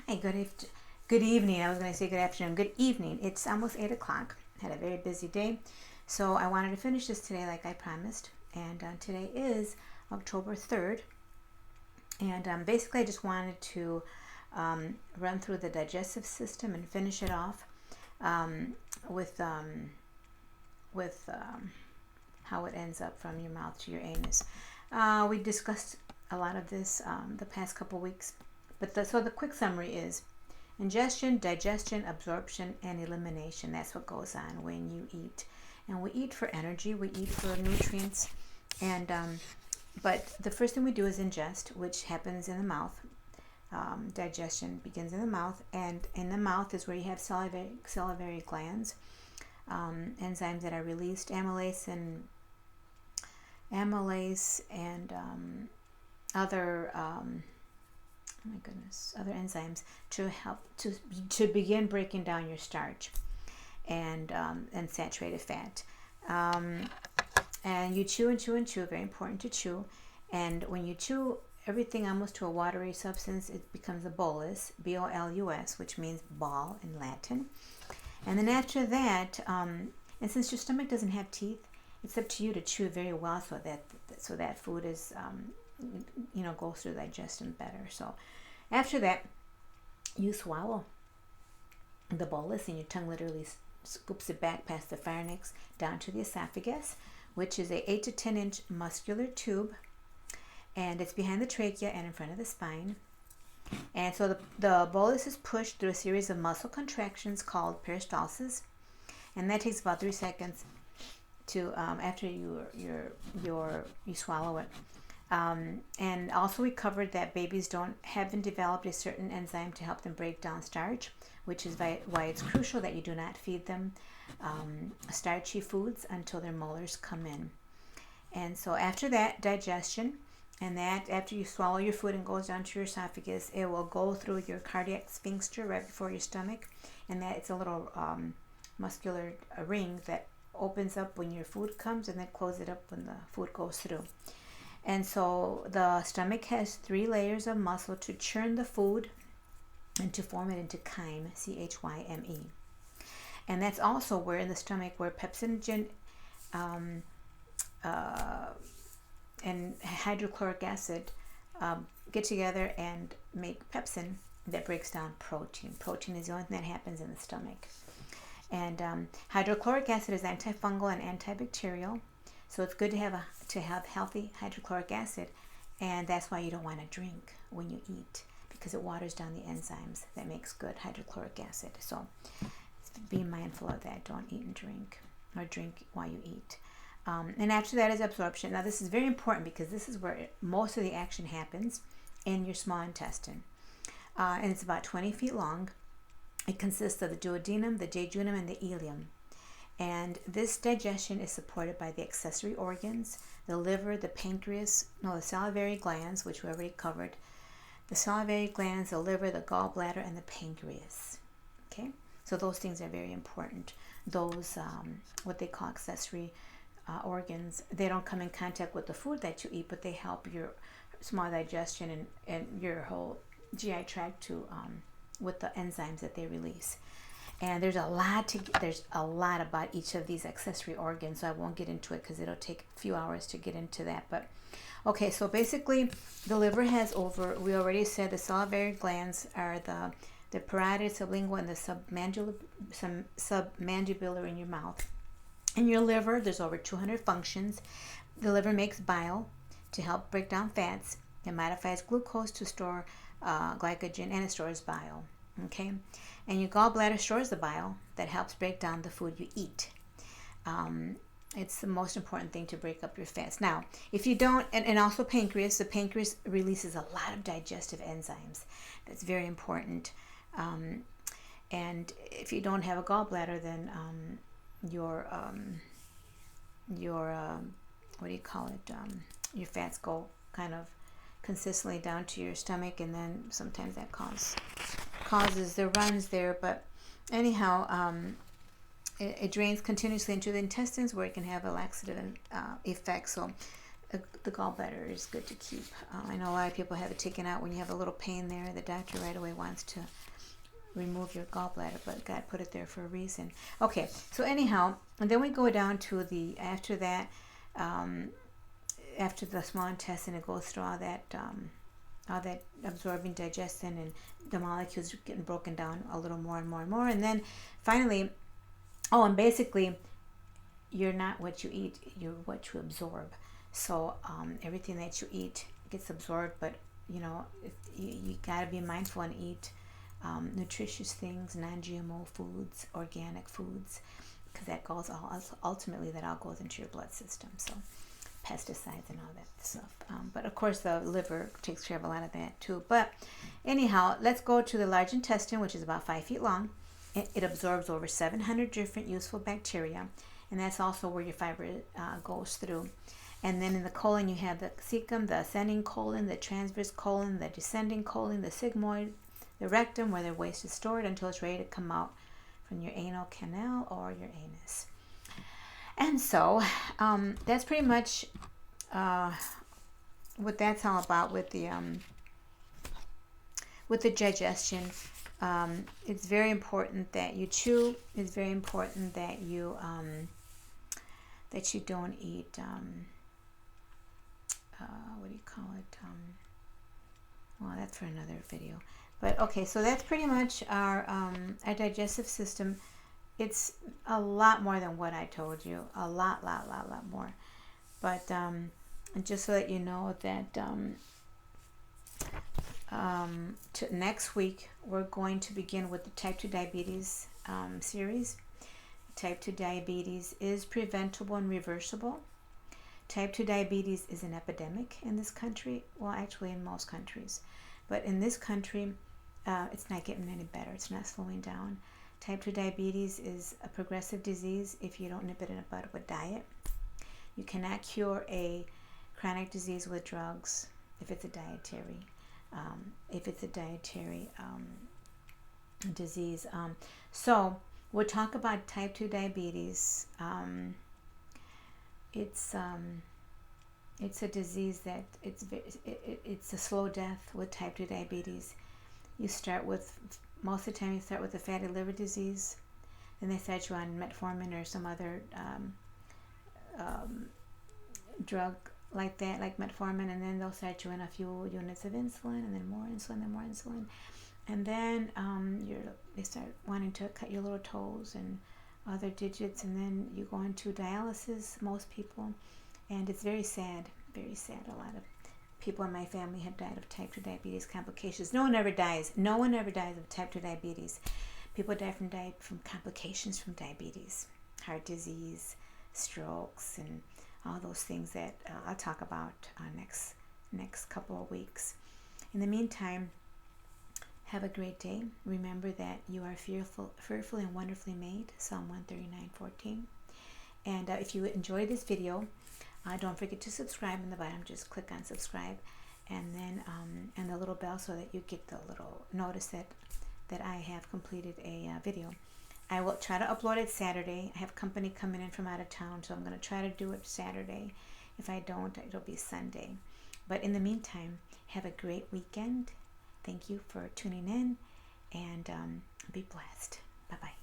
Hi, good evening. I was going to say good afternoon. Good evening. It's almost 8 o'clock. Had a very busy day. So I wanted to finish this today like I promised. And today is October 3rd. And basically I just wanted to run through the digestive system and finish it off with how it ends up from your mouth to your anus. We discussed a lot of this the past couple weeks. But so the quick summary is ingestion, digestion, absorption, and elimination. That's what goes on when you eat. And we eat for energy, we eat for nutrients. And but the first thing we do is ingest, which happens in the mouth. Digestion begins in the mouth, and in the mouth is where you have salivary glands, enzymes that are released, amylase and other other enzymes to help to begin breaking down your starch and saturated fat. And you chew and chew and chew. Very important to chew. And when you chew everything almost to a watery substance, it becomes a bolus, B-O-L-U-S, which means ball in Latin. And then after that, and since your stomach doesn't have teeth, it's up to you to chew very well so that food is goes through digestion better. So after that, you swallow the bolus, and your tongue literally scoops it back past the pharynx down to the esophagus, which is a 8 to 10 inch muscular tube, and it's behind the trachea and in front of the spine. And so the bolus is pushed through a series of muscle contractions called peristalsis, and that takes about 3 seconds to after you swallow it. And also we covered that babies haven't developed a certain enzyme to help them break down starch, which is why it's crucial that you do not feed them starchy foods until their molars come in. And so after that, digestion, and that after you swallow your food and goes down to your esophagus, it will go through your cardiac sphincter right before your stomach, and that it's a little muscular ring that opens up when your food comes and then closes it up when the food goes through. And so the stomach has 3 layers of muscle to churn the food and to form it into chyme, C-H-Y-M-E. And that's also where in the stomach where pepsinogen and hydrochloric acid get together and make pepsin that breaks down protein. Protein is the only thing that happens in the stomach. And hydrochloric acid is antifungal and antibacterial. So it's good to have healthy hydrochloric acid, and that's why you don't want to drink when you eat, because it waters down the enzymes that makes good hydrochloric acid. So be mindful of that. Don't eat and drink, or drink while you eat. And after that is absorption. Now this is very important because this is where most of the action happens in your small intestine. And it's about 20 feet long. It consists of the duodenum, the jejunum, and the ileum. And this digestion is supported by the accessory organs, the liver, the the salivary glands, which we already covered, the salivary glands, the liver, the gallbladder, and the pancreas. Okay, so those things are very important. Those, what they call accessory organs, they don't come in contact with the food that you eat, but they help your small digestion and your whole GI tract to with the enzymes that they release. And there's a lot about each of these accessory organs, so I won't get into it because it'll take a few hours to get into that. But okay, so basically the liver has we already said the salivary glands are the parotid, sublingual, and the submandibular in your mouth. In your liver, there's over 200 functions. The liver makes bile to help break down fats. It modifies glucose to store glycogen, and it stores bile. Okay, and your gallbladder stores the bile that helps break down the food you eat. It's the most important thing to break up your fats. Now, if you don't, and also pancreas, the pancreas releases a lot of digestive enzymes. That's very important. And if you don't have a gallbladder, then your fats go kind of consistently down to your stomach, and then sometimes that causes the runs there. But anyhow, it drains continuously into the intestines, where it can have a laxative effect. So the gallbladder is good to keep. I know a lot of people have it taken out when you have a little pain there. The doctor right away wants to remove your gallbladder, but God put it there for a reason. Okay, so anyhow, and then we go down to the, after that, after the small intestine, it goes through all that absorbing, digesting, and the molecules are getting broken down a little more and more and more. And then finally, and basically, you're not what you eat, you're what you absorb. So everything that you eat gets absorbed, but you got to be mindful and eat nutritious things, non-GMO foods, organic foods, because that goes ultimately that all goes into your blood system. So pesticides and all that stuff. But of course the liver takes care of a lot of that too. But anyhow, let's go to the large intestine, which is about 5 feet long. It absorbs over 700 different useful bacteria, and that's also where your fiber goes through. And then in the colon you have the cecum, the ascending colon, the transverse colon, the descending colon, the sigmoid, the rectum, where the waste is stored until it's ready to come out from your anal canal or your anus. And so that's pretty much what that's all about with the digestion. It's very important that you chew. It's very important that you don't eat what do you call it? Well, that's for another video. But okay, so that's pretty much our digestive system. It's a lot more than what I told you. A lot more. But just so that you know that next week we're going to begin with the type 2 diabetes series. Type 2 diabetes is preventable and reversible. Type 2 diabetes is an epidemic in this country. Well, actually in most countries. But in this country, it's not getting any better. It's not slowing down. Type 2 diabetes is a progressive disease if you don't nip it in the bud with diet. You cannot cure a chronic disease with drugs if it's a dietary disease. So we'll talk about type 2 diabetes. It's a disease that it's a slow death with type 2 diabetes. Most of the time you start with a fatty liver disease, then they start you on metformin or some other drug like that, like metformin, and then they'll start you in a few units of insulin, and then more insulin, and more insulin, and then they start wanting to cut your little toes and other digits, and then you go into dialysis, most people, and it's very sad, very sad. A lot of people in my family have died of type 2 diabetes complications. No one ever dies of type 2 diabetes. People die from complications from diabetes, heart disease, strokes, and all those things that I'll talk about next couple of weeks. In the meantime, have a great day. Remember that you are fearfully and wonderfully made, Psalm 139:14. And if you enjoyed this video, don't forget to subscribe in the bottom. Just click on subscribe, and then and the little bell so that you get the little notice that I have completed a video. I will try to upload it Saturday. I have company coming in from out of town, so I'm going to try to do it Saturday. If I don't, it'll be Sunday. But in the meantime, have a great weekend. Thank you for tuning in, and be blessed. Bye-bye.